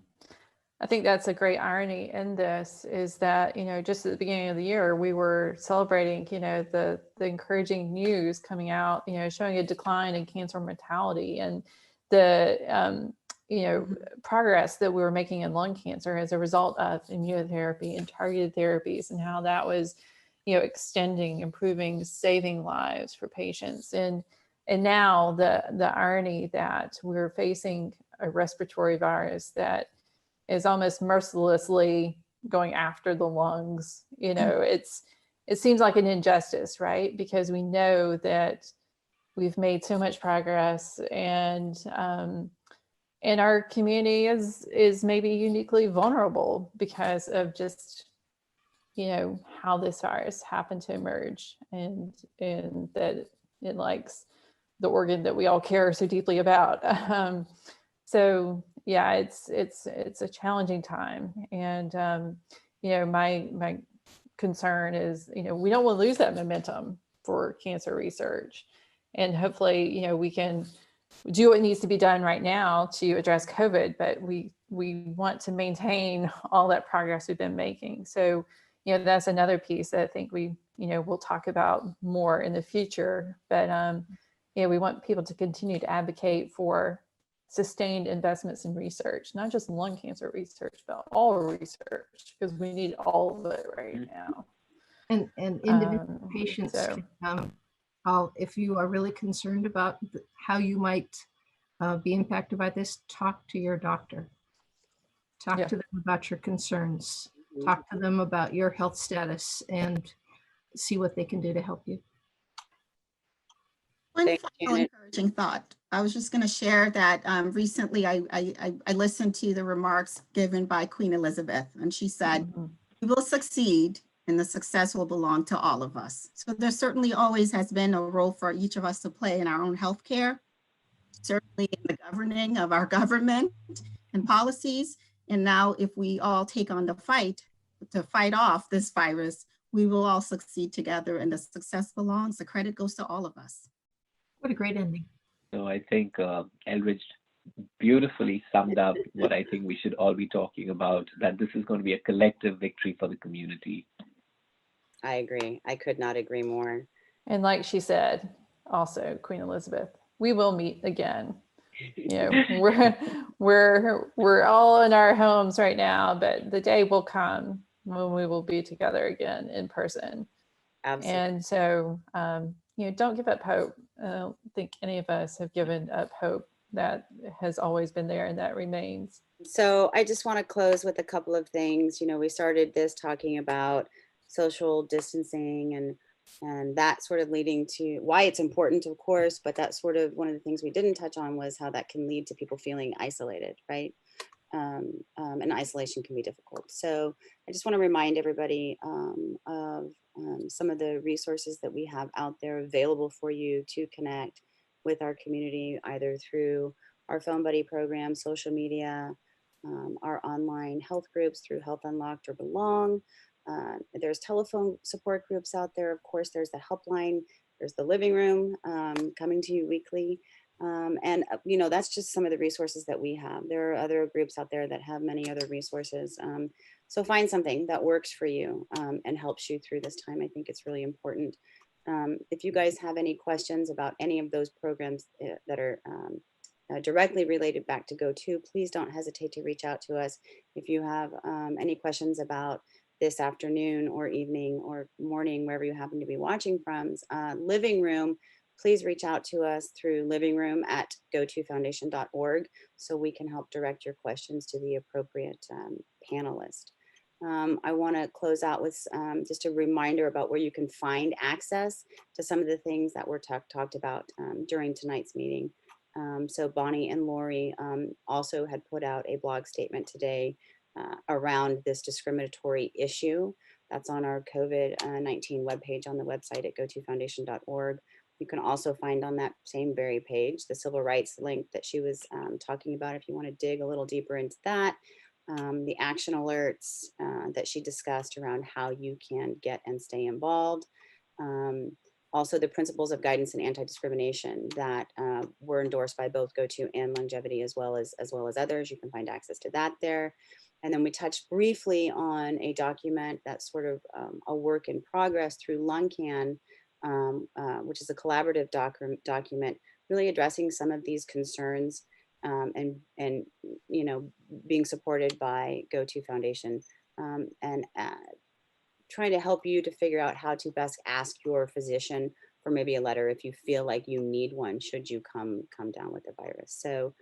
I think that's a great irony in this, is that, just at the beginning of the year, we were celebrating, the encouraging news coming out, showing a decline in cancer mortality and the, progress that we were making in lung cancer as a result of immunotherapy and targeted therapies, and how that was, extending, improving, saving lives for patients. And now the irony that we're facing a respiratory virus that is almost mercilessly going after the lungs. It seems like an injustice, right? Because we know that we've made so much progress, and our community is maybe uniquely vulnerable because of just how this virus happened to emerge, and that it likes the organ that we all care so deeply about. So yeah, it's a challenging time, and my concern is we don't want to lose that momentum for cancer research. And hopefully, you know, we can do what needs to be done right now to address COVID, but we want to maintain all that progress we've been making. So, you know, that's another piece that I think we, you know, we'll talk about more in the future. But, you know, we want people to continue to advocate for sustained investments in research, not just lung cancer research, but all research, because we need all of it right now. And individual patients, so, if you are really concerned about how you might be impacted by this, talk to your doctor. Talk to them about your concerns. Talk to them about your health status and see what they can do to help you. One final encouraging thought. I was just going to share that recently I listened to the remarks given by Queen Elizabeth, and she said, "We will succeed, and the success will belong to all of us." So there certainly always has been a role for each of us to play in our own healthcare, certainly in the governing of our government and policies. And now if we all take on the fight to fight off this virus, we will all succeed together, and the success belongs, the credit goes to all of us. What a great ending. So I think Elridge beautifully summed up what I think we should all be talking about, that this is going to be a collective victory for the community. I agree. I could not agree more. And like she said, also Queen Elizabeth, we will meet again. You know, we're all in our homes right now, but the day will come when we will be together again in person. Absolutely. And so, you know, don't give up hope. I don't think any of us have given up hope. That has always been there, and that remains. So I just want to close with a couple of things. You know, we started this talking about social distancing and that sort of leading to why it's important, of course, but that's sort of one of the things we didn't touch on was how that can lead to people feeling isolated, right? And isolation can be difficult. So I just want to remind everybody of some of the resources that we have out there available for you to connect with our community, either through our Phone Buddy program, social media, our online health groups through Health Unlocked or Belong. There's telephone support groups out there. Of course, there's the helpline, there's the living room coming to you weekly. And, you know, that's just some of the resources that we have. There are other groups out there that have many other resources. So find something that works for you and helps you through this time. I think it's really important. If you guys have any questions about any of those programs that are directly related back to GO2, please don't hesitate to reach out to us. If you have any questions about this afternoon or evening or morning, wherever you happen to be watching from, living room, please reach out to us through livingroom@go2foundation.org so we can help direct your questions to the appropriate panelist. I want to close out with just a reminder about where you can find access to some of the things that were talked about during tonight's meeting. So Bonnie and Lori also had put out a blog statement today around this discriminatory issue. That's on our COVID-19 webpage on the website at go2foundation.org. You can also find on that same very page the civil rights link that she was talking about if you want to dig a little deeper into that. The action alerts that she discussed around how you can get and stay involved. Also the principles of guidance and anti-discrimination that were endorsed by both GO2 and Lungevity as well as others. You can find access to that there. And then we touched briefly on a document that's sort of a work in progress through LungCan, which is a collaborative document really addressing some of these concerns and you know, being supported by GO2 Foundation and trying to help you to figure out how to best ask your physician for maybe a letter if you feel like you need one should you come down with the virus. So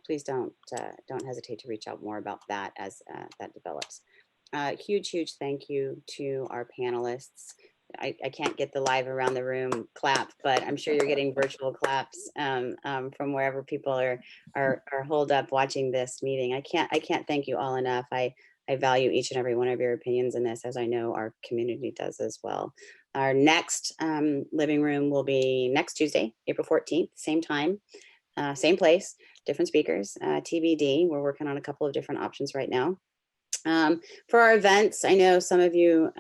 please don't hesitate to reach out more about that as that develops. Huge thank you to our panelists. I can't get the live around the room clap, but I'm sure you're getting virtual claps from wherever people are holed up watching this meeting. I can't thank you all enough. I value each and every one of your opinions in this, as I know our community does as well. Our next living room will be next Tuesday, April 14th, same time, same place, different speakers, TBD. We're working on a couple of different options right now. For our events, I know some of you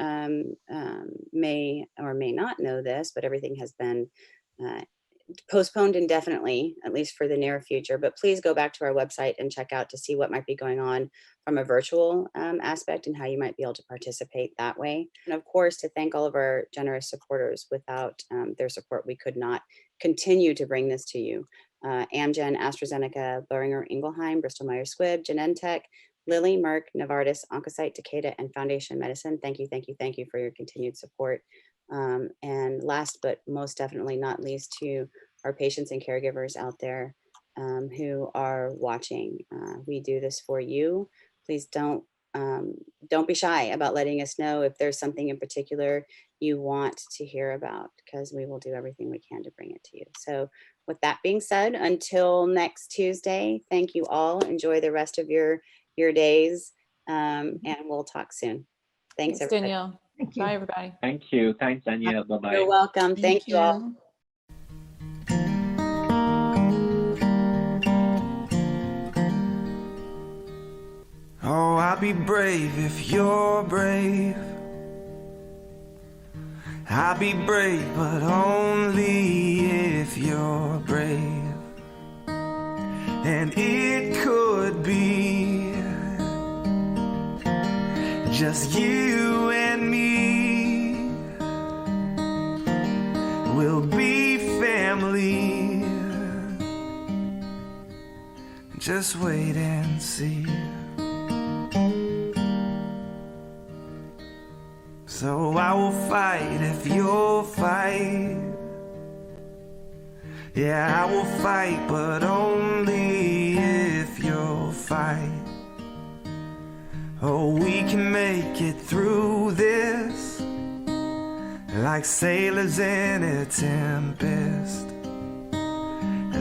may or may not know this, but everything has been postponed indefinitely, at least for the near future. But please go back to our website and check out to see what might be going on from a virtual aspect and how you might be able to participate that way. And of course, to thank all of our generous supporters. Without their support, we could not continue to bring this to you. Amgen, AstraZeneca, Boehringer Ingelheim, Bristol Myers Squibb, Genentech, Lilly, Merck, Novartis, Oncocyte, Takeda, and Foundation Medicine. Thank you, thank you, thank you for your continued support. And last but most definitely not least, to our patients and caregivers out there who are watching. We do this for you. Please don't be shy about letting us know if there's something in particular you want to hear about, because we will do everything we can to bring it to you. So with that being said, until next Tuesday, thank you all. Enjoy the rest of your days, and we'll talk soon. Thanks everybody. Danielle. Thank you. Bye, everybody. Thank you. Thanks, Danielle. Bye-bye. You're welcome. Thank you all. Oh, I'll be brave if you're brave. I'll be brave, but only if you're brave. And it could be just you and me. We'll be family. Just wait and see. So I will fight if you'll fight. Yeah, I will fight, but only if you'll fight. Oh, we can make it through this like sailors in a tempest.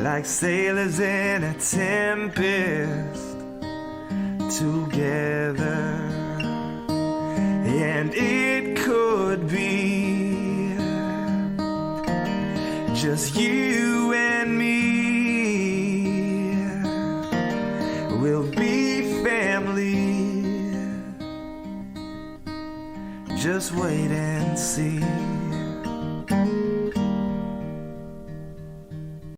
Like sailors in a tempest together. And it could be just you and me. We'll be family. Just wait and see.